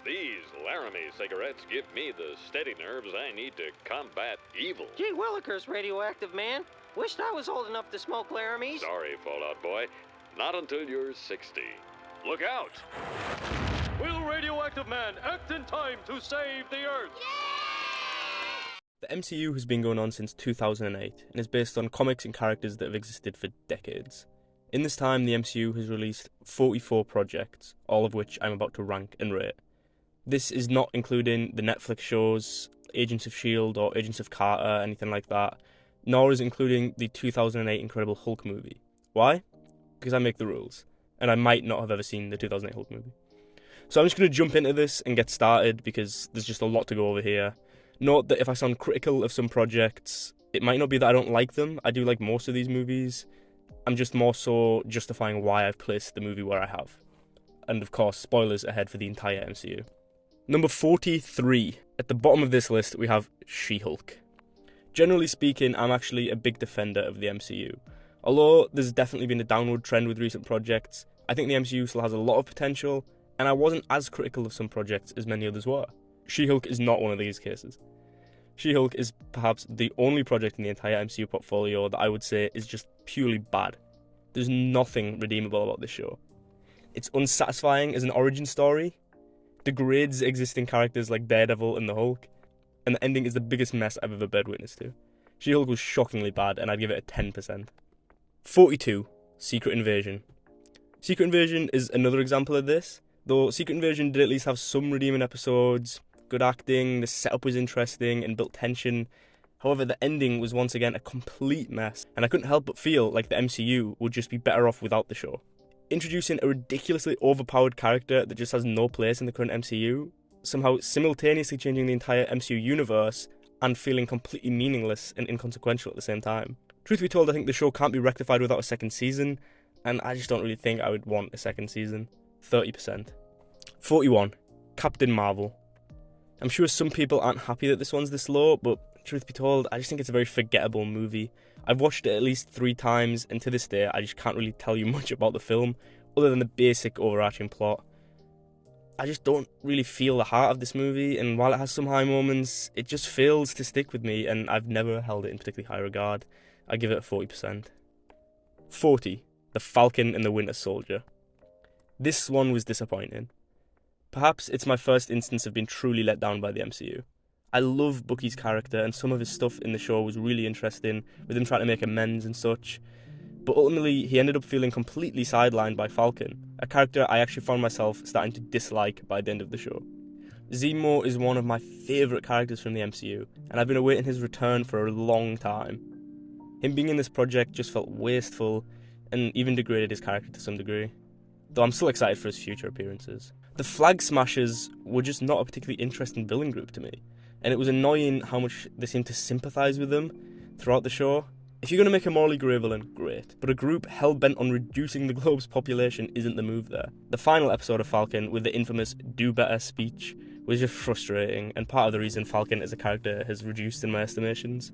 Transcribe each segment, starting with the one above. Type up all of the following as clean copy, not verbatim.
These Laramie cigarettes give me the steady nerves I need to combat evil. Gee willikers, radioactive man. Wished I was old enough to smoke Laramies. Sorry, Fallout Boy. Not until you're 60. Look out! Will Radioactive Man act in time to save the Earth? The MCU has been going on since 2008 and is based on comics and characters that have existed for decades. In this time, the MCU has released 44 projects, all of which I'm about to rank and rate. This is not including the Netflix shows, Agents of S.H.I.E.L.D. or Agents of Carter, anything like that, nor is it including the 2008 Incredible Hulk movie. Why? Because I make the rules, and I might not have ever seen the 2008 Hulk movie. So I'm just going to jump into this and get started because there's just a lot to go over here. Note that if I sound critical of some projects, it might not be that I don't like them. I do like most of these movies. I'm just more so justifying why I've placed the movie where I have. And of course, spoilers ahead for the entire MCU. Number 43. At the bottom of this list, we have She-Hulk. Generally speaking, I'm actually a big defender of the MCU. Although there's definitely been a downward trend with recent projects, I think the MCU still has a lot of potential, and I wasn't as critical of some projects as many others were. She-Hulk is not one of these cases. She-Hulk is perhaps the only project in the entire MCU portfolio that I would say is just purely bad. There's nothing redeemable about this show. It's unsatisfying as an origin story, degrades existing characters like Daredevil and the Hulk, and the ending is the biggest mess I've ever bear witness to. She-Hulk was shockingly bad, and I'd give it a 10%. 42. Secret Invasion. Secret Invasion is another example of this, though Secret Invasion did at least have some redeeming episodes, good acting, the setup was interesting and built tension. However, the ending was once again a complete mess, and I couldn't help but feel like the MCU would just be better off without the show. Introducing a ridiculously overpowered character that just has no place in the current MCU, somehow simultaneously changing the entire MCU universe and feeling completely meaningless and inconsequential at the same time. Truth be told, I think the show can't be rectified without a second season, and I just don't really think I would want a second season. 30%. 41. Captain Marvel. I'm sure some people aren't happy that this one's this low, but truth be told, I just think it's a very forgettable movie. I've watched it at least 3 times, and to this day, I just can't really tell you much about the film, other than the basic overarching plot. I just don't really feel the heart of this movie, and while it has some high moments, it just fails to stick with me, and I've never held it in particularly high regard. I give it a 40%. 40. The Falcon and the Winter Soldier. This one was disappointing. Perhaps it's my first instance of being truly let down by the MCU. I love Bucky's character, and some of his stuff in the show was really interesting, with him trying to make amends and such. But ultimately, he ended up feeling completely sidelined by Falcon, a character I actually found myself starting to dislike by the end of the show. Zemo is one of my favourite characters from the MCU, and I've been awaiting his return for a long time. Him being in this project just felt wasteful, and even degraded his character to some degree. Though I'm still excited for his future appearances. The Flag Smashers were just not a particularly interesting villain group to me, and it was annoying how much they seemed to sympathise with them throughout the show. If you're going to make a morally grey villain, great, but a group hell-bent on reducing the globe's population isn't the move there. The final episode of Falcon, with the infamous "do better" speech, was just frustrating, and part of the reason Falcon as a character has reduced in my estimations.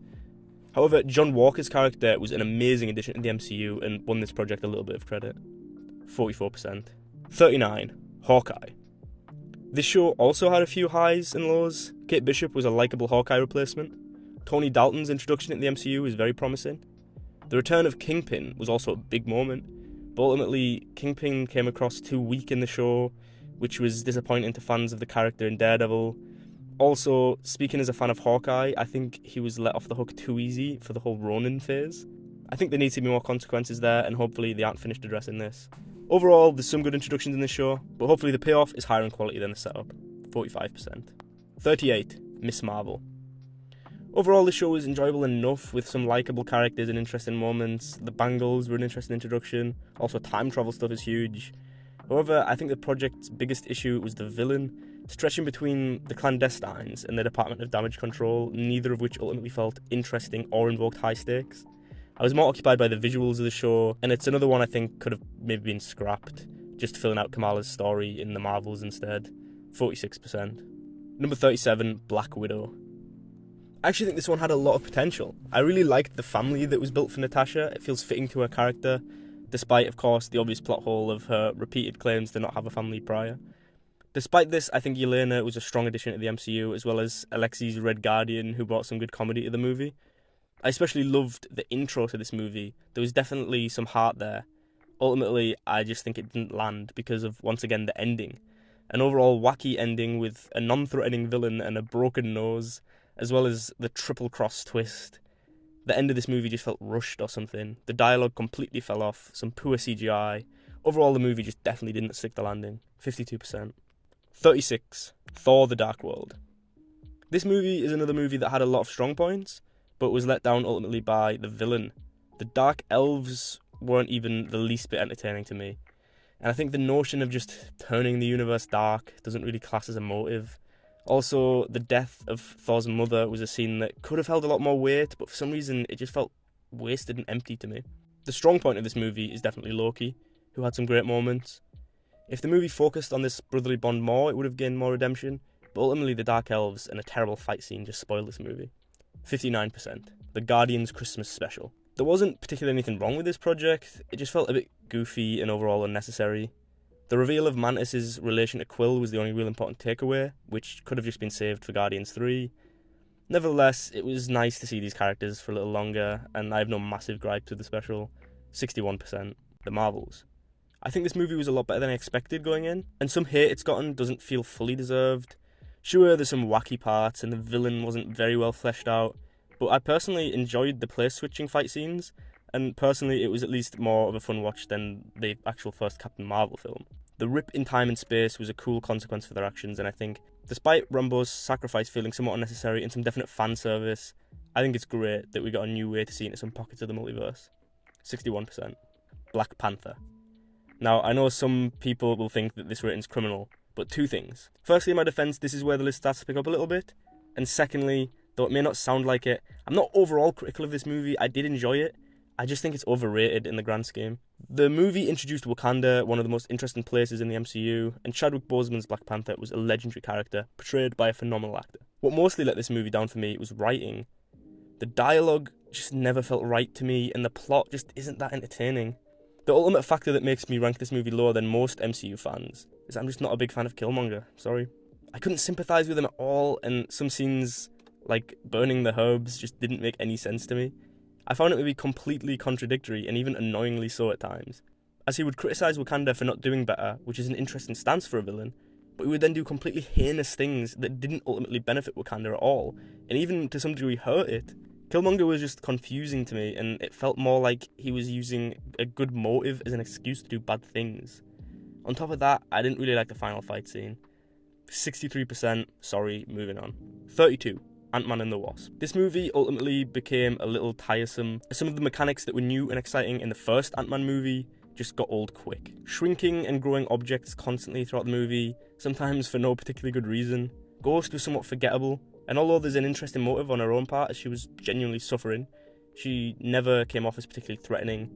However, John Walker's character was an amazing addition to the MCU and won this project a little bit of credit. 44%. 39. Hawkeye. This show also had a few highs and lows. Kate Bishop was a likeable Hawkeye replacement. Tony Dalton's introduction into the MCU is very promising. The return of Kingpin was also a big moment, but ultimately Kingpin came across too weak in the show, which was disappointing to fans of the character in Daredevil. Also, speaking as a fan of Hawkeye, I think he was let off the hook too easy for the whole Ronin phase. I think there needs to be more consequences there, and hopefully they aren't finished addressing this. Overall, there's some good introductions in this show, but hopefully the payoff is higher in quality than the setup. 45%. 38. Miss Marvel. Overall, the show was enjoyable enough, with some likeable characters and interesting moments. The Bangles were an interesting introduction. Also, time travel stuff is huge. However, I think the project's biggest issue was the villain, stretching between the clandestines and the Department of Damage Control, neither of which ultimately felt interesting or invoked high stakes. I was more occupied by the visuals of the show, and it's another one I think could have maybe been scrapped, just filling out Kamala's story in the Marvels instead. 46%. Number 37, Black Widow. I actually think this one had a lot of potential. I really liked the family that was built for Natasha. It feels fitting to her character, despite, of course, the obvious plot hole of her repeated claims to not have a family prior. Despite this, I think Yelena was a strong addition to the MCU, as well as Alexi's Red Guardian, who brought some good comedy to the movie. I especially loved the intro to this movie. There was definitely some heart there. Ultimately, I just think it didn't land because of, once again, the ending. An overall wacky ending with a non-threatening villain and a broken nose, as well as the triple cross twist. The end of this movie just felt rushed or something. The dialogue completely fell off, some poor CGI. Overall, the movie just definitely didn't stick the landing. 52%. 36. Thor: The Dark World. This movie is another movie that had a lot of strong points, but was let down ultimately by the villain. The Dark Elves weren't even the least bit entertaining to me. And I think the notion of just turning the universe dark doesn't really class as a motive. Also, the death of Thor's mother was a scene that could have held a lot more weight, but for some reason it just felt wasted and empty to me. The strong point of this movie is definitely Loki, who had some great moments. If the movie focused on this brotherly bond more, it would have gained more redemption, but ultimately the Dark Elves and a terrible fight scene just spoiled this movie. 59%. The Guardians Christmas Special. There wasn't particularly anything wrong with this project, it just felt a bit goofy and overall unnecessary. The reveal of Mantis's relation to Quill was the only real important takeaway, which could have just been saved for Guardians 3. Nevertheless, it was nice to see these characters for a little longer, and I have no massive gripes with the special. 61%. The Marvels. I think this movie was a lot better than I expected going in, and some hate it's gotten doesn't feel fully deserved. Sure, there's some wacky parts, and the villain wasn't very well fleshed out, but I personally enjoyed the place-switching fight scenes, and personally it was at least more of a fun watch than the actual first Captain Marvel film. The rip in time and space was a cool consequence for their actions, and I think, despite Rambo's sacrifice feeling somewhat unnecessary and some definite fan service, I think it's great that we got a new way to see into some pockets of the multiverse. 61%. Black Panther. Now, I know some people will think that this rating's criminal, but two things. Firstly, in my defence, this is where the list starts to pick up a little bit, and secondly, though it may not sound like it, I'm not overall critical of this movie. I did enjoy it. I just think it's overrated in the grand scheme. The movie introduced Wakanda, one of the most interesting places in the MCU, and Chadwick Boseman's Black Panther was a legendary character, portrayed by a phenomenal actor. What mostly let this movie down for me was writing. The dialogue just never felt right to me, and the plot just isn't that entertaining. The ultimate factor that makes me rank this movie lower than most MCU fans is I'm just not a big fan of Killmonger, sorry. I couldn't sympathise with him at all, and some scenes, like burning the herbs, just didn't make any sense to me. I found it to be completely contradictory and even annoyingly so at times, as he would criticise Wakanda for not doing better, which is an interesting stance for a villain, but he would then do completely heinous things that didn't ultimately benefit Wakanda at all, and even to some degree hurt it. Killmonger was just confusing to me, and it felt more like he was using a good motive as an excuse to do bad things. On top of that, I didn't really like the final fight scene. 63%, sorry, moving on. 32. Ant-Man and the Wasp. This movie ultimately became a little tiresome, as some of the mechanics that were new and exciting in the first Ant-Man movie just got old quick. Shrinking and growing objects constantly throughout the movie, sometimes for no particularly good reason. Ghost was somewhat forgettable, and although there's an interesting motive on her own part as she was genuinely suffering, she never came off as particularly threatening.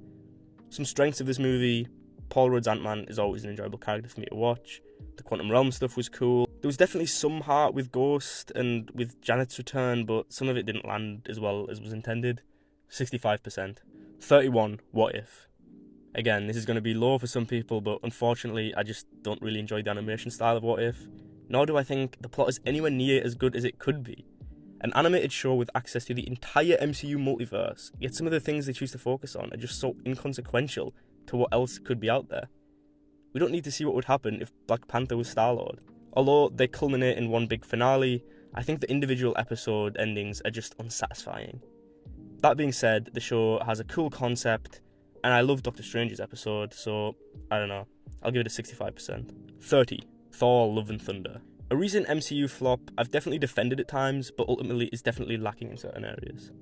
Some strengths of this movie: Paul Rudd's Ant-Man is always an enjoyable character for me to watch. The Quantum Realm stuff was cool. There was definitely some heart with Ghost and with Janet's return, but some of it didn't land as well as was intended. 65%. 31. What If? Again, this is going to be low for some people, but unfortunately I just don't really enjoy the animation style of What If, nor do I think the plot is anywhere near as good as it could be. An animated show with access to the entire MCU multiverse, yet some of the things they choose to focus on are just so inconsequential to what else could be out there. We don't need to see what would happen if Black Panther was Star-Lord. Although they culminate in one big finale, I think the individual episode endings are just unsatisfying. That being said, the show has a cool concept, and I love Doctor Strange's episode, so I don't know, I'll give it a 65%. 30. Thor: Love and Thunder. A recent MCU flop I've definitely defended at times, but ultimately is definitely lacking in certain areas.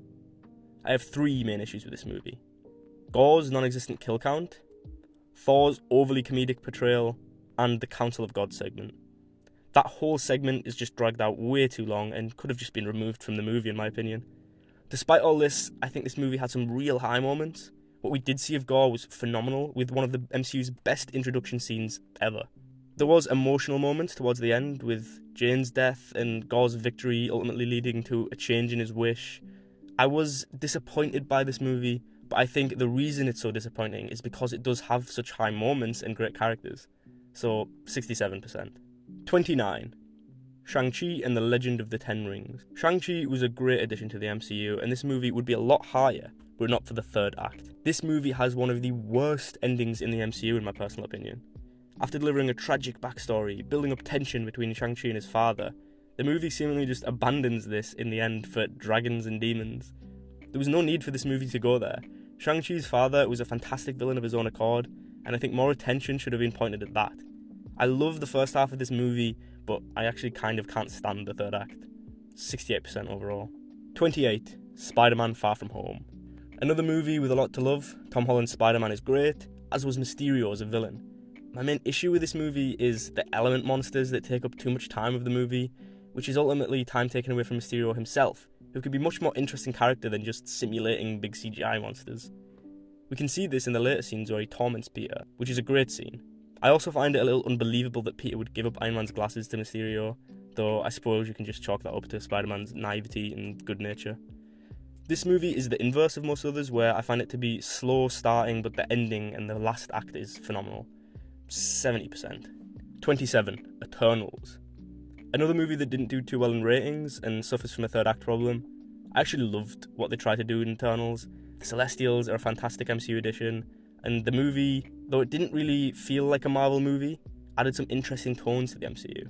I have three main issues with this movie: Gore's non-existent kill count, Thor's overly comedic portrayal, and the Council of God segment. That whole segment is just dragged out way too long and could have just been removed from the movie in my opinion. Despite all this, I think this movie had some real high moments. What we did see of Gore was phenomenal, with one of the MCU's best introduction scenes ever. There was emotional moments towards the end, with Jane's death and Gore's victory ultimately leading to a change in his wish. I was disappointed by this movie, but I think the reason it's so disappointing is because it does have such high moments and great characters. So, 67%. 29. Shang-Chi and the Legend of the Ten Rings. Shang-Chi was a great addition to the MCU, and this movie would be a lot higher were it not for the third act. This movie has one of the worst endings in the MCU in my personal opinion. After delivering a tragic backstory, building up tension between Shang-Chi and his father, the movie seemingly just abandons this in the end for dragons and demons. There was no need for this movie to go there. Shang-Chi's father was a fantastic villain of his own accord, and I think more attention should have been pointed at that. I love the first half of this movie, but I actually kind of can't stand the third act. 68% overall. 28. Spider-Man Far From Home. Another movie with a lot to love. Tom Holland's Spider-Man is great, as was Mysterio as a villain. My main issue with this movie is the element monsters that take up too much time of the movie, which is ultimately time taken away from Mysterio himself, who could be a much more interesting character than just simulating big CGI monsters. We can see this in the later scenes where he torments Peter, which is a great scene. I also find it a little unbelievable that Peter would give up Iron Man's glasses to Mysterio, though I suppose you can just chalk that up to Spider-Man's naivety and good nature. This movie is the inverse of most others, where I find it to be slow starting, but the ending and the last act is phenomenal. 70%. 27. Eternals. Another movie that didn't do too well in ratings and suffers from a third act problem. I actually loved what they tried to do in Eternals. The Celestials are a fantastic MCU addition, and the movie, though it didn't really feel like a Marvel movie, added some interesting tones to the MCU.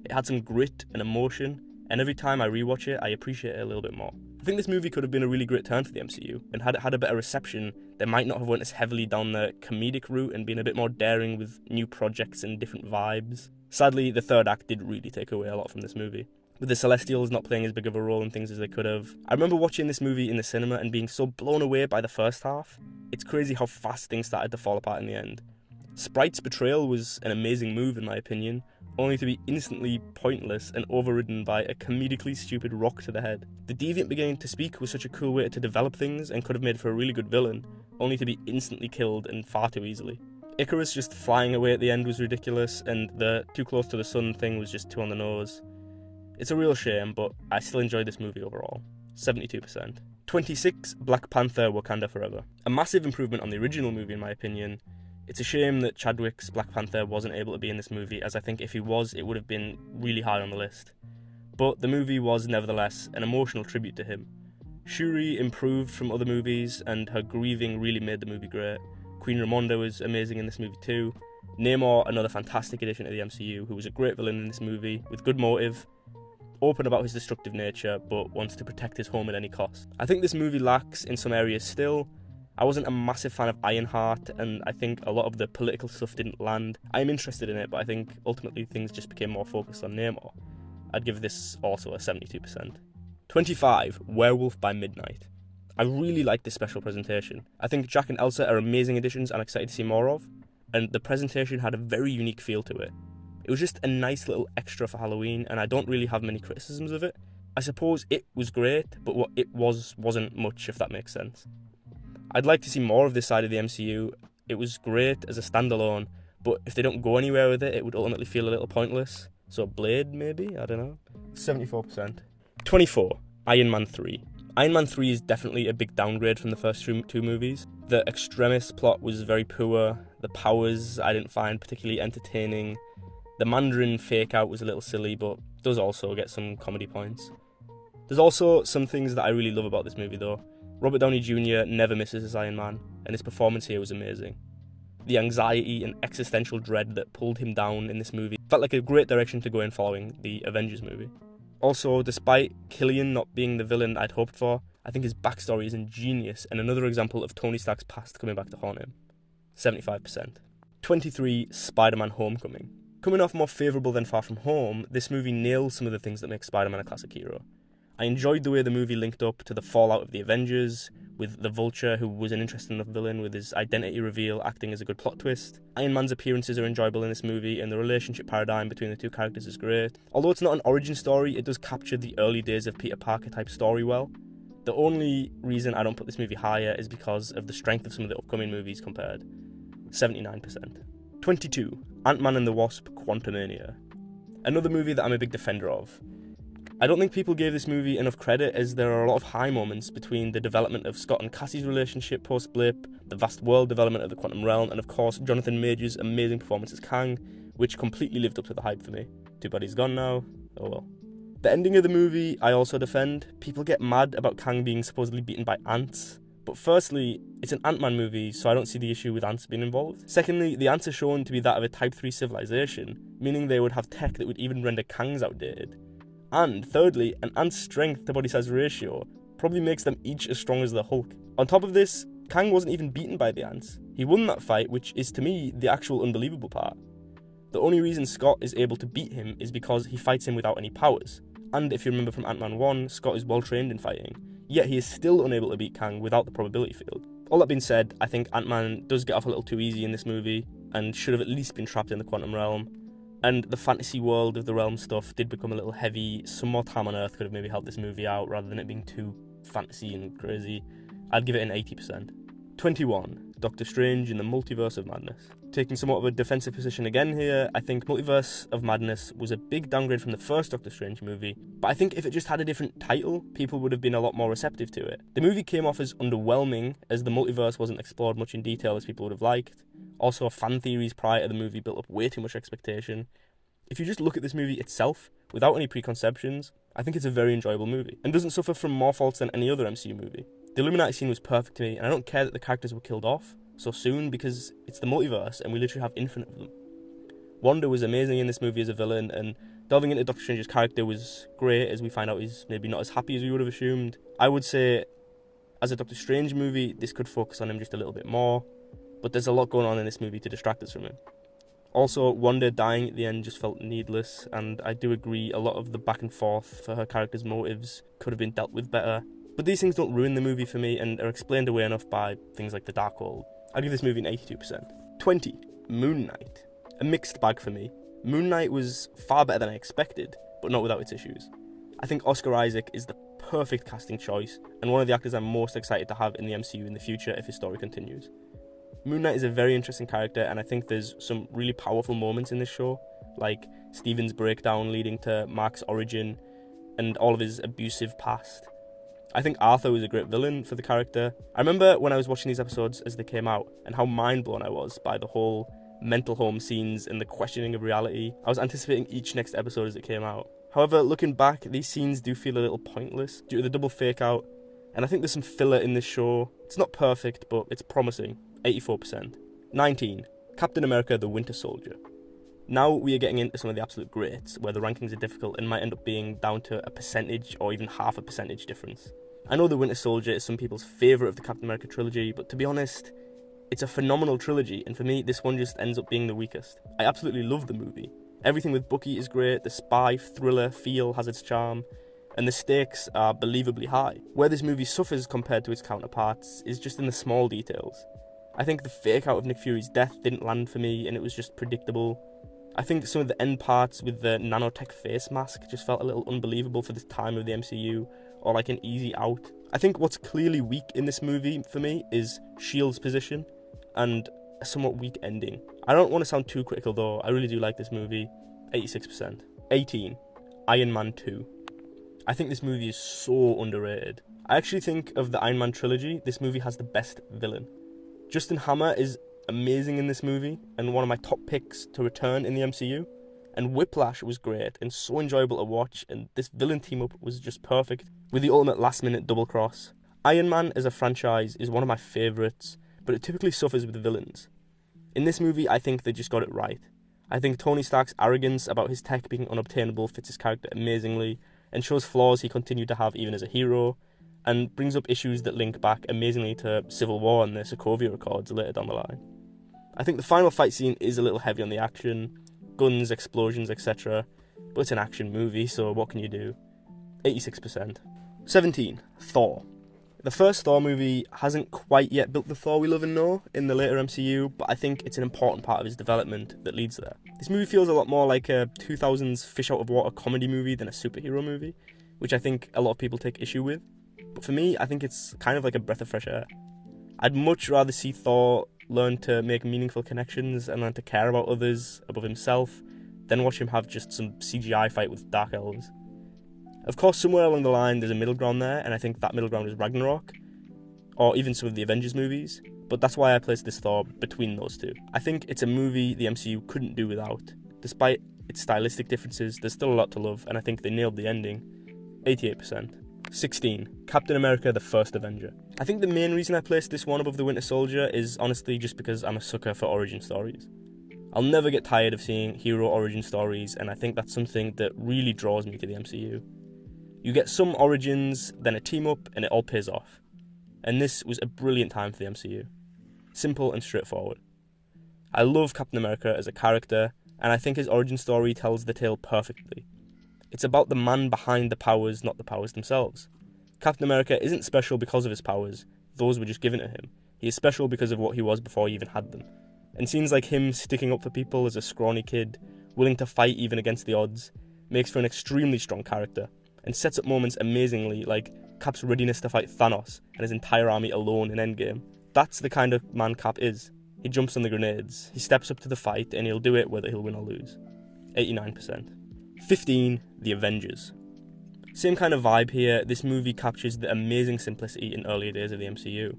It had some grit and emotion, and every time I rewatch it, I appreciate it a little bit more. I think this movie could have been a really great turn for the MCU, and had it had a better reception, they might not have went as heavily down the comedic route and been a bit more daring with new projects and different vibes. Sadly, the third act did really take away a lot from this movie, with the Celestials not playing as big of a role in things as they could have. I remember watching this movie in the cinema and being so blown away by the first half. It's crazy how fast things started to fall apart in the end. Sprite's betrayal was an amazing move in my opinion, only to be instantly pointless and overridden by a comedically stupid rock to the head. The Deviant beginning to speak was such a cool way to develop things and could have made for a really good villain, only to be instantly killed and far too easily. Icarus just flying away at the end was ridiculous, and the too close to the sun thing was just too on the nose. It's a real shame, but I still enjoyed this movie overall. 72%. 26. Black Panther Wakanda Forever. A massive improvement on the original movie in my opinion. It's a shame that Chadwick's Black Panther wasn't able to be in this movie, as I think if he was, it would have been really high on the list. But the movie was nevertheless an emotional tribute to him. Shuri improved from other movies, and her grieving really made the movie great. Queen Ramonda was amazing in this movie too. Namor, another fantastic addition to the MCU, who was a great villain in this movie, with good motive, open about his destructive nature, but wants to protect his home at any cost. I think this movie lacks in some areas still. I wasn't a massive fan of Ironheart, and I think a lot of the political stuff didn't land. I am interested in it, but I think ultimately things just became more focused on Namor. I'd give this also a 72%. 25. Werewolf by Midnight. I really like this special presentation. I think Jack and Elsa are amazing additions and I'm excited to see more of, and the presentation had a very unique feel to it. It was just a nice little extra for Halloween, and I don't really have many criticisms of it. I suppose it was great, but what it wasn't much, if that makes sense. I'd like to see more of this side of the MCU. It was great as a standalone, but if they don't go anywhere with it, it would ultimately feel a little pointless. So Blade, maybe? I don't know. 74%. 24. Iron Man 3. Iron Man 3 is definitely a big downgrade from the first two movies. The Extremis plot was very poor. The powers I didn't find particularly entertaining. The Mandarin fake-out was a little silly, but does also get some comedy points. There's also some things that I really love about this movie though. Robert Downey Jr. never misses as Iron Man, and his performance here was amazing. The anxiety and existential dread that pulled him down in this movie felt like a great direction to go in following the Avengers movie. Also, despite Killian not being the villain I'd hoped for, I think his backstory is ingenious and another example of Tony Stark's past coming back to haunt him. 75%. 23. Spider-Man Homecoming. Coming off more favourable than Far From Home, this movie nails some of the things that make Spider-Man a classic hero. I enjoyed the way the movie linked up to the fallout of the Avengers, with the Vulture, who was an interesting enough villain, with his identity reveal acting as a good plot twist. Iron Man's appearances are enjoyable in this movie, and the relationship paradigm between the two characters is great. Although it's not an origin story, it does capture the early days of Peter Parker type story well. The only reason I don't put this movie higher is because of the strength of some of the upcoming movies compared. 79%. 22. Ant-Man and the Wasp: Quantumania. Another movie that I'm a big defender of. I don't think people gave this movie enough credit, as there are a lot of high moments between the development of Scott and Cassie's relationship post-blip, the vast world development of the Quantum Realm, and of course Jonathan Majors' amazing performance as Kang, which completely lived up to the hype for me. Too bad he's gone now. Oh well. The ending of the movie I also defend. People get mad about Kang being supposedly beaten by ants. But firstly, it's an Ant-Man movie, so I don't see the issue with ants being involved. Secondly, the ants are shown to be that of a Type 3 civilization, meaning they would have tech that would even render Kangs outdated. And thirdly, an ant's strength to body size ratio probably makes them each as strong as the Hulk. On top of this, Kang wasn't even beaten by the ants. He won that fight, which is to me the actual unbelievable part. The only reason Scott is able to beat him is because he fights him without any powers. And if you remember from Ant-Man 1, Scott is well trained in fighting. Yet he is still unable to beat Kang without the probability field. All that being said, I think Ant-Man does get off a little too easy in this movie, and should have at least been trapped in the quantum realm. And the fantasy world of the realm stuff did become a little heavy. Some more time on Earth could have maybe helped this movie out, rather than it being too fantasy and crazy. I'd give it an 80%. 21. Doctor Strange in the Multiverse of Madness. Taking somewhat of a defensive position again here, I think Multiverse of Madness was a big downgrade from the first Doctor Strange movie, but I think if it just had a different title, people would have been a lot more receptive to it. The movie came off as underwhelming, as the multiverse wasn't explored much in detail as people would have liked. Also, fan theories prior to the movie built up way too much expectation. If you just look at this movie itself, without any preconceptions, I think it's a very enjoyable movie, and doesn't suffer from more faults than any other MCU movie. The Illuminati scene was perfect to me, and I don't care that the characters were killed off so soon, because it's the multiverse and we literally have infinite of them. Wanda was amazing in this movie as a villain, and delving into Doctor Strange's character was great, as we find out he's maybe not as happy as we would have assumed. I would say, as a Doctor Strange movie, this could focus on him just a little bit more, but there's a lot going on in this movie to distract us from him. Also, Wanda dying at the end just felt needless, and I do agree a lot of the back and forth for her character's motives could have been dealt with better. But these things don't ruin the movie for me and are explained away enough by things like the Darkhold. I'll give this movie an 82%. 20. Moon Knight. A mixed bag for me. Moon Knight was far better than I expected, but not without its issues. I think Oscar Isaac is the perfect casting choice, and one of the actors I'm most excited to have in the MCU in the future if his story continues. Moon Knight is a very interesting character, and I think there's some really powerful moments in this show, like Steven's breakdown leading to Mark's origin, and all of his abusive past. I think Arthur was a great villain for the character. I remember when I was watching these episodes as they came out, and how mind-blown I was by the whole mental home scenes and the questioning of reality. I was anticipating each next episode as it came out. However, looking back, these scenes do feel a little pointless due to the double fake-out, and I think there's some filler in this show. It's not perfect, but it's promising. 84%. 19. Captain America the Winter Soldier. Now we are getting into some of the absolute greats, where the rankings are difficult and might end up being down to a percentage or even half a percentage difference. I know the Winter Soldier is some people's favourite of the Captain America trilogy, but to be honest, it's a phenomenal trilogy, and for me, this one just ends up being the weakest. I absolutely love the movie. Everything with Bucky is great, the spy, thriller, feel has its charm, and the stakes are believably high. Where this movie suffers compared to its counterparts is just in the small details. I think the fake out of Nick Fury's death didn't land for me, and it was just predictable. I think some of the end parts with the nanotech face mask just felt a little unbelievable for this time of the MCU, or like an easy out. I think what's clearly weak in this movie for me is S.H.I.E.L.D's position, and a somewhat weak ending. I don't want to sound too critical though, I really do like this movie. 86%. 18. Iron Man 2. I think this movie is so underrated. I actually think of the Iron Man trilogy, this movie has the best villain. Justin Hammer is amazing in this movie, and one of my top picks to return in the MCU. And Whiplash was great, and so enjoyable to watch, and this villain team-up was just perfect, with the ultimate last-minute double cross. Iron Man as a franchise is one of my favourites, but it typically suffers with villains. In this movie, I think they just got it right. I think Tony Stark's arrogance about his tech being unobtainable fits his character amazingly, and shows flaws he continued to have even as a hero, and brings up issues that link back amazingly to Civil War and the Sokovia Accords later down the line. I think the final fight scene is a little heavy on the action, guns, explosions, etc. But it's an action movie, so what can you do? 86%. 17. Thor. The first Thor movie hasn't quite yet built the Thor we love and know in the later MCU, but I think it's an important part of his development that leads there. This movie feels a lot more like a 2000s fish-out-of-water comedy movie than a superhero movie, which I think a lot of people take issue with. But for me, I think it's kind of like a breath of fresh air. I'd much rather see Thor learn to make meaningful connections and learn to care about others above himself than watch him have just some CGI fight with dark elves. Of course, somewhere along the line there's a middle ground there, and I think that middle ground is Ragnarok, or even some of the Avengers movies, but that's why I placed this Thor between those two. I think it's a movie the MCU couldn't do without, Despite its stylistic differences, there's still a lot to love, and I think they nailed the ending. 88%. 16. Captain America: The First Avenger. I think the main reason I placed this one above The Winter Soldier is honestly just because I'm a sucker for origin stories. I'll never get tired of seeing hero origin stories, and I think that's something that really draws me to the MCU. You get some origins, then a team up, and it all pays off. And this was a brilliant time for the MCU. Simple and straightforward. I love Captain America as a character, and I think his origin story tells the tale perfectly. It's about the man behind the powers, not the powers themselves. Captain America isn't special because of his powers, those were just given to him. He is special because of what he was before he even had them. And scenes like him sticking up for people as a scrawny kid, willing to fight even against the odds, makes for an extremely strong character, and sets up moments amazingly, like Cap's readiness to fight Thanos and his entire army alone in Endgame. That's the kind of man Cap is. He jumps on the grenades, he steps up to the fight, and he'll do it whether he'll win or lose. 89%. 15. The Avengers. Same kind of vibe here. This movie captures the amazing simplicity in earlier days of the MCU.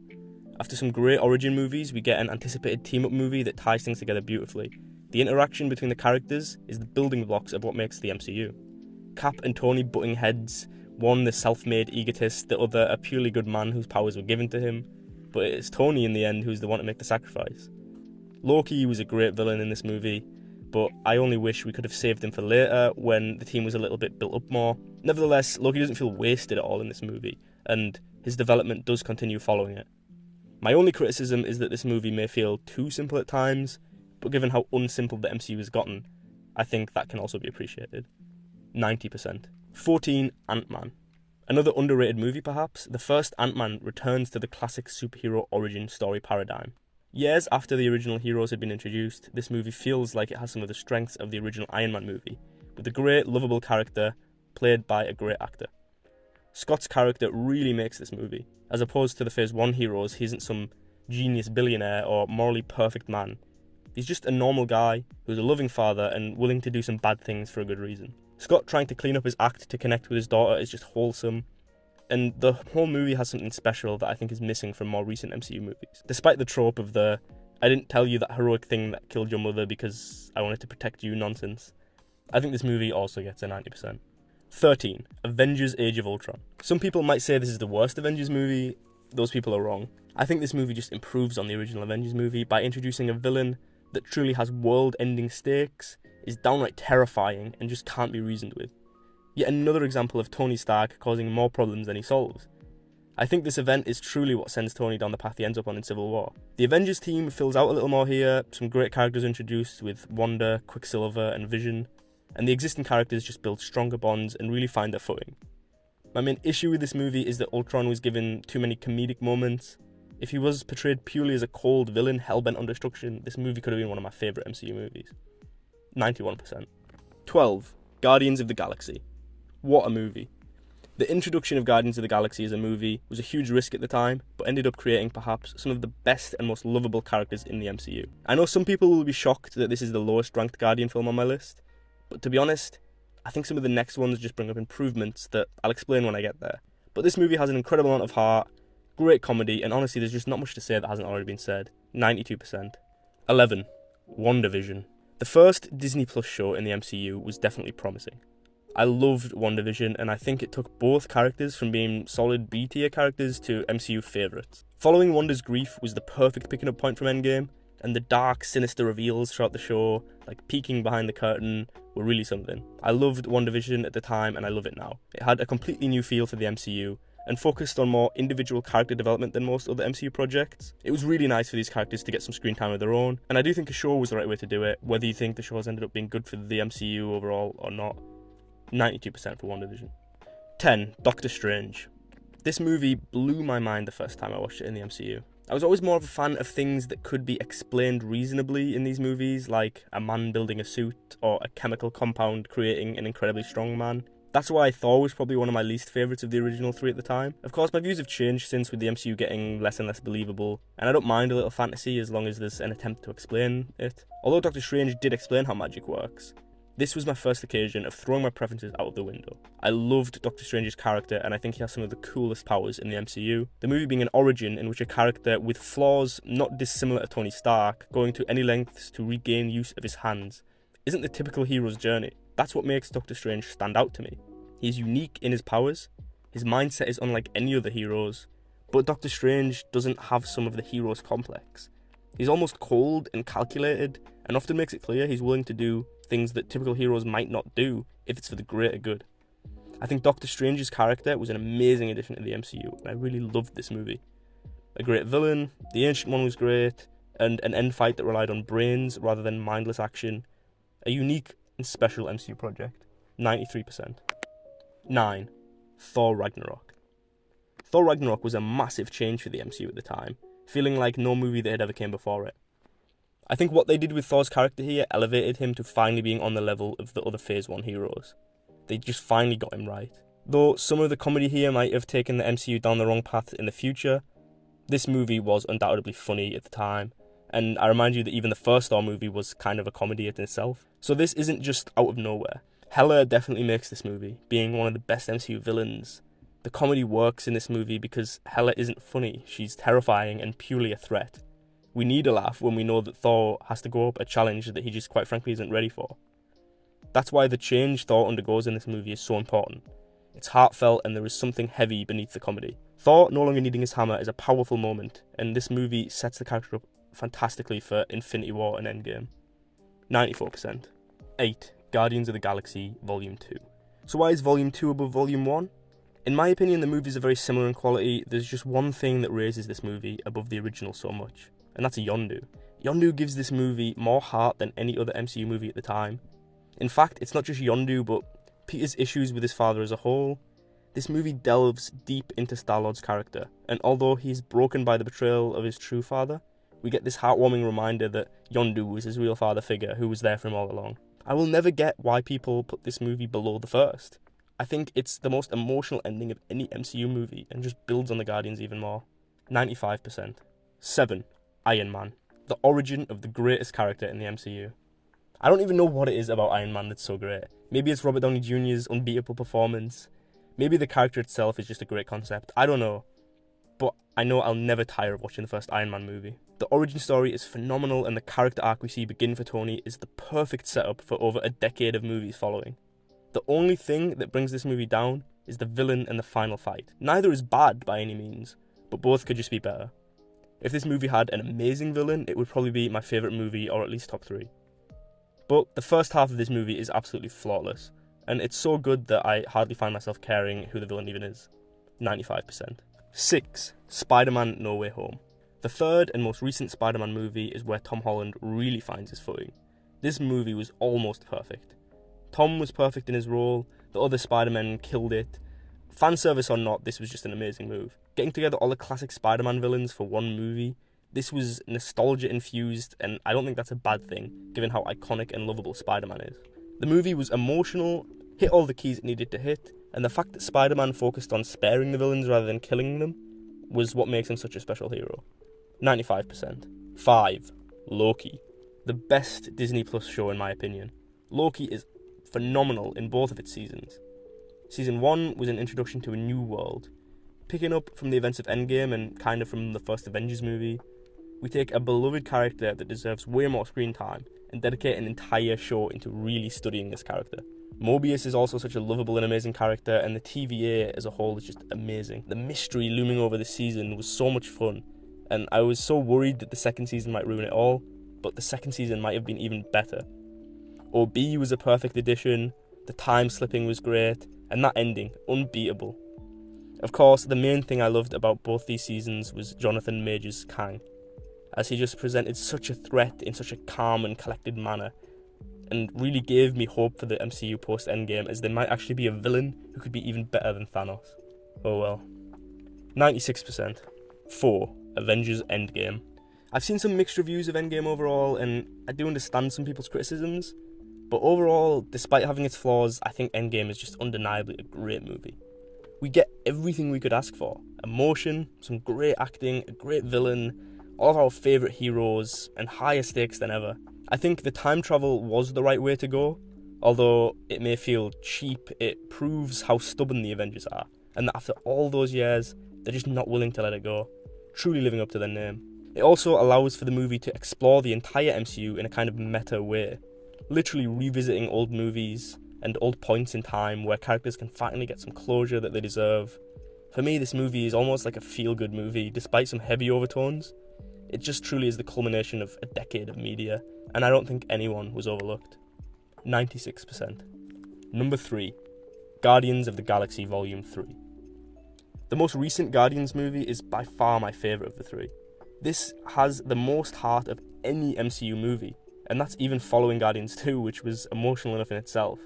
After some great origin movies, we get an anticipated team-up movie that ties things together beautifully. The interaction between the characters is the building blocks of what makes the MCU. Cap and Tony butting heads, one the self-made egotist, the other a purely good man whose powers were given to him, but it's Tony in the end who's the one to make the sacrifice. Loki was a great villain in this movie, but I only wish we could have saved him for later when the team was a little bit built up more. Nevertheless, Loki doesn't feel wasted at all in this movie, and his development does continue following it. My only criticism is that this movie may feel too simple at times, but given how unsimple the MCU has gotten, I think that can also be appreciated. 90%. 14. Ant-Man. Another underrated movie perhaps, the first Ant-Man returns to the classic superhero origin story paradigm. Years after the original heroes had been introduced, this movie feels like it has some of the strengths of the original Iron Man movie, with a great, lovable character played by a great actor. Scott's character really makes this movie. As opposed to the Phase 1 heroes, he isn't some genius billionaire or morally perfect man. He's just a normal guy who's a loving father and willing to do some bad things for a good reason. Scott trying to clean up his act to connect with his daughter is just wholesome, and the whole movie has something special that I think is missing from more recent MCU movies. Despite the trope of the "I didn't tell you that heroic thing that killed your mother because I wanted to protect you" nonsense, I think this movie also gets a 90%. 13. Avengers: Age of Ultron. Some people might say this is the worst Avengers movie. Those people are wrong. I think this movie just improves on the original Avengers movie by introducing a villain that truly has world-ending stakes, is downright terrifying, and just can't be reasoned with. Yet another example of Tony Stark causing more problems than he solves. I think this event is truly what sends Tony down the path he ends up on in Civil War. The Avengers team fills out a little more here, some great characters introduced with Wanda, Quicksilver, and Vision, and the existing characters just build stronger bonds and really find their footing. My main issue with this movie is that Ultron was given too many comedic moments. If he was portrayed purely as a cold villain hellbent on destruction, this movie could have been one of my favourite MCU movies. 91%. 12. Guardians of the Galaxy. What a movie. The introduction of Guardians of the Galaxy as a movie was a huge risk at the time, but ended up creating perhaps some of the best and most lovable characters in the MCU. I know some people will be shocked that this is the lowest ranked Guardian film on my list, but to be honest, I think some of the next ones just bring up improvements that I'll explain when I get there. But this movie has an incredible amount of heart, great comedy, and honestly there's just not much to say that hasn't already been said. 92%. 11. WandaVision. The first Disney Plus show in the MCU was definitely promising. I loved WandaVision, and I think it took both characters from being solid B-tier characters to MCU favourites. Following Wanda's grief was the perfect picking up point from Endgame, and the dark, sinister reveals throughout the show, like peeking behind the curtain, were really something. I loved WandaVision at the time, and I love it now. It had a completely new feel for the MCU, and focused on more individual character development than most other MCU projects. It was really nice for these characters to get some screen time of their own, and I do think a show was the right way to do it, whether you think the show has ended up being good for the MCU overall or not. 92% for WandaVision. 10. Doctor Strange. This movie blew my mind the first time I watched it in the MCU. I was always more of a fan of things that could be explained reasonably in these movies, like a man building a suit, or a chemical compound creating an incredibly strong man. That's why Thor was probably one of my least favourites of the original three at the time. Of course, my views have changed since, with the MCU getting less and less believable, and I don't mind a little fantasy as long as there's an attempt to explain it. Although Doctor Strange did explain how magic works, this was my first occasion of throwing my preferences out of the window. I loved Doctor Strange's character, and I think he has some of the coolest powers in the MCU. The movie being an origin in which a character with flaws not dissimilar to Tony Stark, going to any lengths to regain use of his hands, isn't the typical hero's journey. That's what makes Doctor Strange stand out to me. He's unique in his powers, his mindset is unlike any other hero's, but Doctor Strange doesn't have some of the hero's complex. He's almost cold and calculated, and often makes it clear he's willing to do things that typical heroes might not do if it's for the greater good. I think Doctor Strange's character was an amazing addition to the MCU, and I really loved this movie. A great villain, the Ancient One was great, and an end fight that relied on brains rather than mindless action. A unique and special MCU project. 93%. 9. Thor Ragnarok. Thor Ragnarok was a massive change for the MCU at the time, feeling like no movie that had ever came before it. I think what they did with Thor's character here elevated him to finally being on the level of the other Phase 1 heroes. They just finally got him right. Though some of the comedy here might have taken the MCU down the wrong path in the future, this movie was undoubtedly funny at the time, and I remind you that even the first Thor movie was kind of a comedy in itself. So this isn't just out of nowhere. Hela definitely makes this movie, being one of the best MCU villains. The comedy works in this movie because Hela isn't funny, she's terrifying and purely a threat. We need a laugh when we know that Thor has to go up a challenge that he just quite frankly isn't ready for. That's why the change Thor undergoes in this movie is so important. It's heartfelt and there is something heavy beneath the comedy. Thor no longer needing his hammer is a powerful moment, and this movie sets the character up fantastically for Infinity War and Endgame. 94%. 8. Guardians of the Galaxy Volume 2. So why is Volume 2 above Volume 1? In my opinion, the movies are very similar in quality. There's just one thing that raises this movie above the original so much, and that's Yondu. Yondu gives this movie more heart than any other MCU movie at the time. In fact, it's not just Yondu, but Peter's issues with his father as a whole. This movie delves deep into Star-Lord's character, and although he's broken by the betrayal of his true father, we get this heartwarming reminder that Yondu was his real father figure who was there for him all along. I will never get why people put this movie below the first. I think it's the most emotional ending of any MCU movie and just builds on the Guardians even more. 95%. 7. Iron Man. The origin of the greatest character in the MCU. I don't even know what it is about Iron Man that's so great. Maybe it's Robert Downey Jr.'s unbeatable performance. Maybe the character itself is just a great concept. I don't know. But I know I'll never tire of watching the first Iron Man movie. The origin story is phenomenal, and the character arc we see begin for Tony is the perfect setup for over a decade of movies following. The only thing that brings this movie down is the villain and the final fight. Neither is bad by any means, but both could just be better. If this movie had an amazing villain, it would probably be my favourite movie, or at least top 3. But the first half of this movie is absolutely flawless, and it's so good that I hardly find myself caring who the villain even is. 95%. 6. Spider-Man No Way Home. The third and most recent Spider-Man movie is where Tom Holland really finds his footing. This movie was almost perfect. Tom was perfect in his role, the other Spider-Men killed it. Fan service or not, this was just an amazing move. Getting together all the classic Spider-Man villains for one movie, this was nostalgia infused, and I don't think that's a bad thing, given how iconic and lovable Spider-Man is. The movie was emotional, hit all the keys it needed to hit, and the fact that Spider-Man focused on sparing the villains rather than killing them was what makes him such a special hero. 95%. 5. Loki. The best Disney Plus show in my opinion. Loki is phenomenal in both of its seasons. Season 1 was an introduction to a new world. Picking up from the events of Endgame and kind of from the first Avengers movie, we take a beloved character that deserves way more screen time and dedicate an entire show into really studying this character. Mobius is also such a lovable and amazing character, and the TVA as a whole is just amazing. The mystery looming over this season was so much fun, and I was so worried that the second season might ruin it all, but the second season might have been even better. OB was a perfect addition, the time slipping was great, and that ending, unbeatable. Of course, the main thing I loved about both these seasons was Jonathan Majors' Kang, as he just presented such a threat in such a calm and collected manner, and really gave me hope for the MCU post-Endgame, as there might actually be a villain who could be even better than Thanos. Oh well. 96%. 4. Avengers Endgame. I've seen some mixed reviews of Endgame overall, and I do understand some people's criticisms, but overall, despite having its flaws, I think Endgame is just undeniably a great movie. We get everything we could ask for. Emotion, some great acting, a great villain, all of our favourite heroes, and higher stakes than ever. I think the time travel was the right way to go. Although it may feel cheap, it proves how stubborn the Avengers are, and that after all those years, they're just not willing to let it go, truly living up to their name. It also allows for the movie to explore the entire MCU in a kind of meta way. literally revisiting old movies and old points in time where characters can finally get some closure that they deserve. For me, this movie is almost like a feel-good movie, despite some heavy overtones. It just truly is the culmination of a decade of media, and I don't think anyone was overlooked. 96%. Number 3. Guardians of the Galaxy Volume 3. The most recent Guardians movie is by far my favourite of the three. This has the most heart of any MCU movie, and that's even following Guardians 2, which was emotional enough in itself.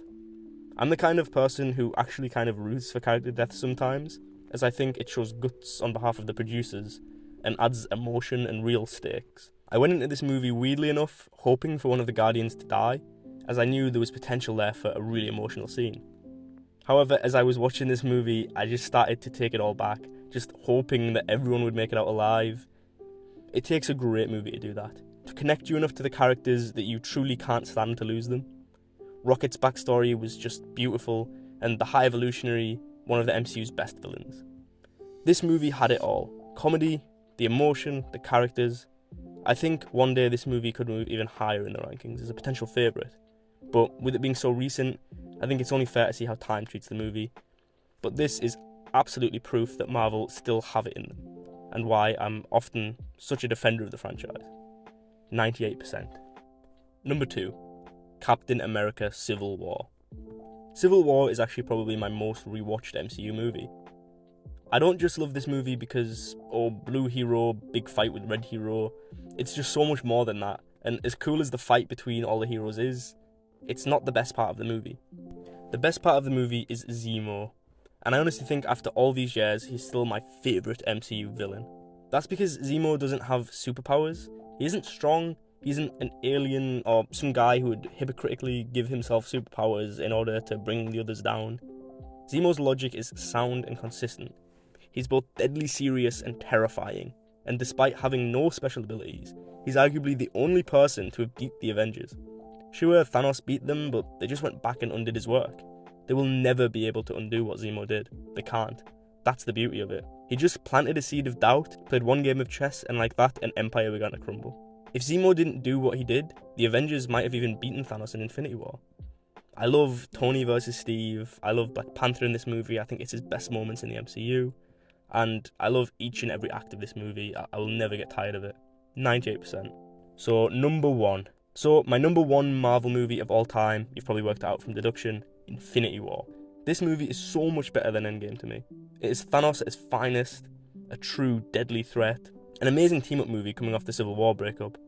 I'm the kind of person who actually kind of roots for character death sometimes, as I think it shows guts on behalf of the producers, and adds emotion and real stakes. I went into this movie weirdly enough, hoping for one of the Guardians to die, as I knew there was potential there for a really emotional scene. However, as I was watching this movie, I just started to take it all back, just hoping that everyone would make it out alive. It takes a great movie to do that, to connect you enough to the characters that you truly can't stand to lose them. Rocket's backstory was just beautiful, and the High Evolutionary, one of the MCU's best villains. This movie had it all. Comedy, the emotion, the characters. I think one day this movie could move even higher in the rankings as a potential favourite. But with it being so recent, I think it's only fair to see how time treats the movie. But this is absolutely proof that Marvel still have it in them, and why I'm often such a defender of the franchise. 98%. Number 2. Captain America Civil War. Civil War is actually probably my most rewatched MCU movie. I don't just love this movie because, blue hero, big fight with red hero. It's just so much more than that, and as cool as the fight between all the heroes is, it's not the best part of the movie. The best part of the movie is Zemo, and I honestly think after all these years, he's still my favourite MCU villain. That's because Zemo doesn't have superpowers, he isn't strong, he isn't an alien or some guy who would hypocritically give himself superpowers in order to bring the others down. Zemo's logic is sound and consistent. He's both deadly serious and terrifying, and despite having no special abilities, he's arguably the only person to have beat the Avengers. Sure, Thanos beat them, but they just went back and undid his work. They will never be able to undo what Zemo did. They can't. That's the beauty of it. He just planted a seed of doubt, played one game of chess, and like that, an empire began to crumble. If Zemo didn't do what he did, the Avengers might have even beaten Thanos in Infinity War. I love Tony versus Steve, I love Black Panther in this movie, I think it's his best moments in the MCU, and I love each and every act of this movie, I will never get tired of it. 98%. So, number 1. So, my number 1 Marvel movie of all time, you've probably worked it out from deduction, Infinity War. This movie is so much better than Endgame to me. It is Thanos at his finest, a true deadly threat, an amazing team-up movie coming off the Civil War breakup.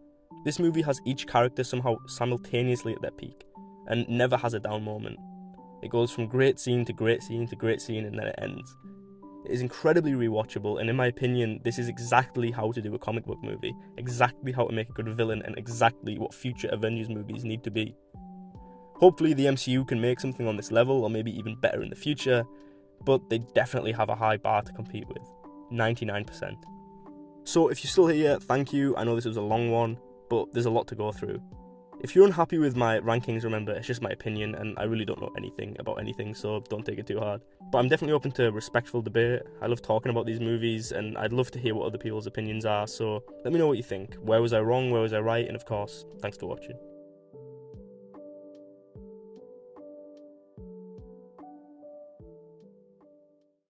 This movie has each character somehow simultaneously at their peak, and never has a down moment. It goes from great scene to great scene to great scene, and then it ends. It is incredibly rewatchable, and in my opinion, this is exactly how to do a comic book movie, exactly how to make a good villain, and exactly what future Avengers movies need to be. Hopefully the MCU can make something on this level, or maybe even better in the future, but they definitely have a high bar to compete with. 99%. So if you're still here, thank you. I know this was a long one, but there's a lot to go through. If you're unhappy with my rankings, remember, it's just my opinion, and I really don't know anything about anything, so don't take it too hard. But I'm definitely open to respectful debate. I love talking about these movies, and I'd love to hear what other people's opinions are, so let me know what you think. Where was I wrong, where was I right, and of course, thanks for watching.